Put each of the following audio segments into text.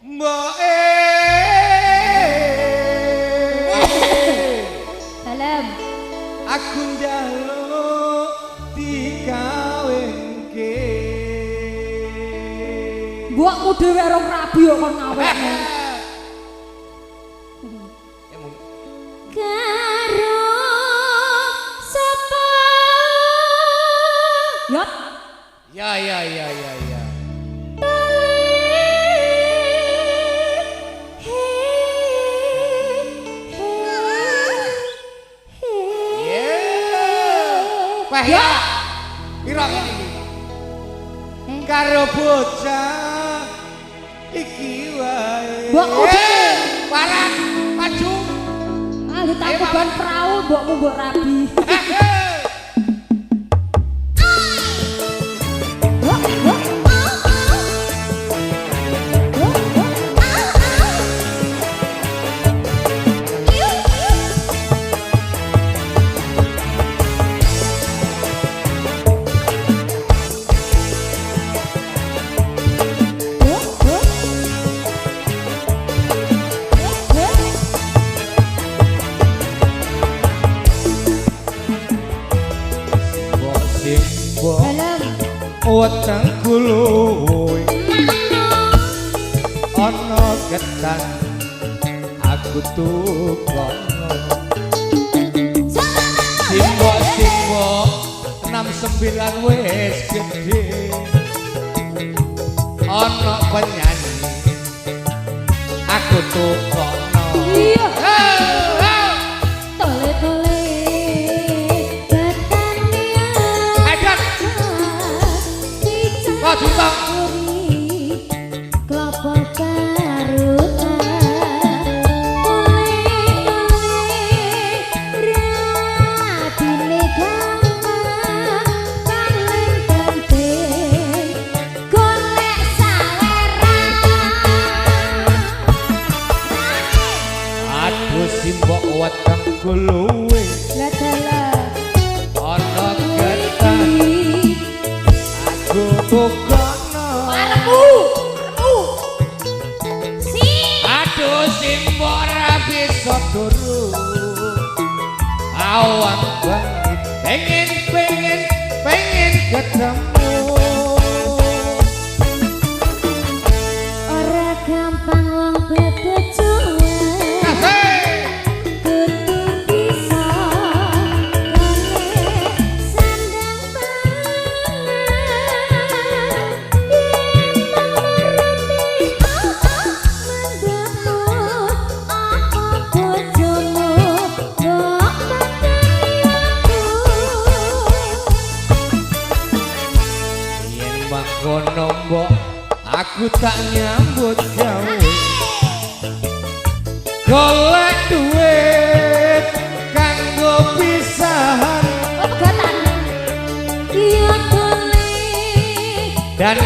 Mboke Salam. aku njaluk dikawinke. Mbokmu dhewe rong rabi kok kon ngawekne. Karo sapa? Yot. Ya. Ya, piro iki? Karo bocah iki wae. Mbokmu dhewe. Parang maju. Ah, ditakuban prau mbokmu mbok rabi. Weteng kuluwe ana ketan aku tukono simbok 69 wis gedhe ana penyanyi aku tukono Iya. simbok weteng kuluwe ana ketan aku tukono aduh simbok ra bisa turu awan banget pengen ketemu ora gampang wong bebejo kono mbok aku tak nyambut gawe golek duit kanggo pisahan iya golek dan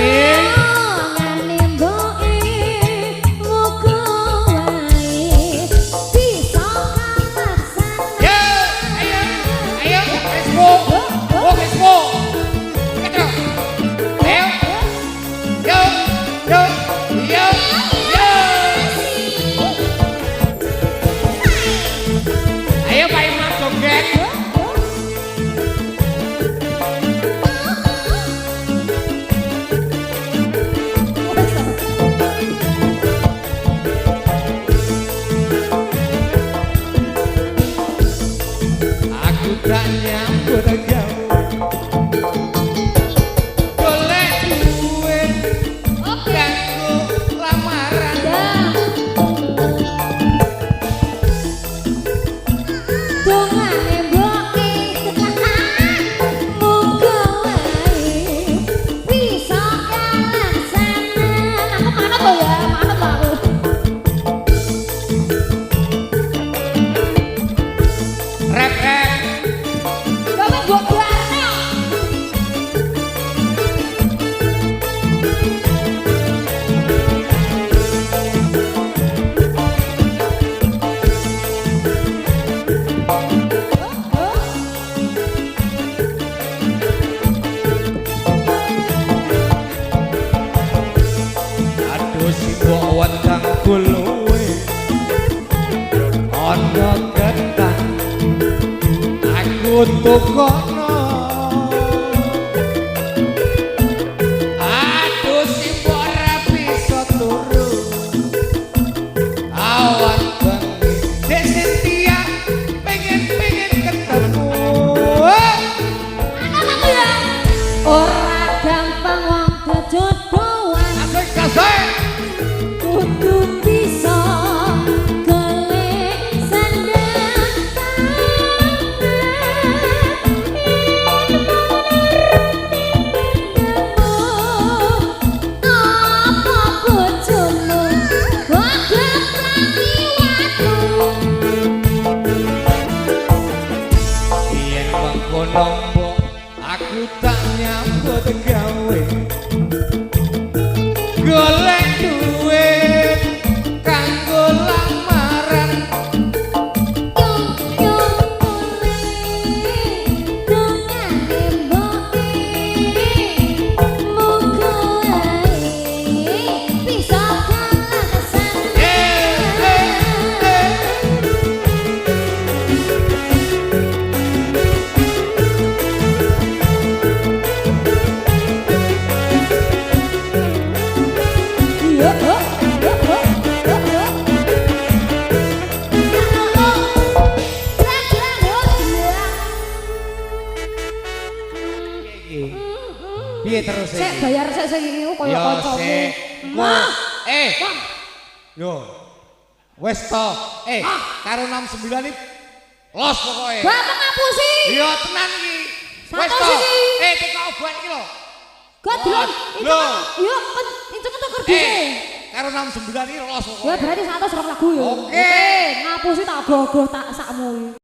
tukono aduh si ora bisa turu awan bengi Dek Cynthia pengen ketemu ora gampang wong kejodohan asik kasih kudu bisa golek sandang apa bojomu kok geplani watu yen mengkono mbok aku tak nyambut gawe golek duit kanggo lamaran yung mule dongane mboke muga ae bisa kalah kesana piye terus Sik iki bayar sik iki koyo yo kancamu. sik Wah, yo wes to karo 69 iki los pokoke gampang ngapusi. iya tenan iki wes Satu to siji. teko obat iki lho Gak delon. Lho. Yo kan itu kan kerduse. karo 69 iki los Ya pokoke berarti 100 lagu yo. Oke. Ngapusi tak gogoh tak sakmu.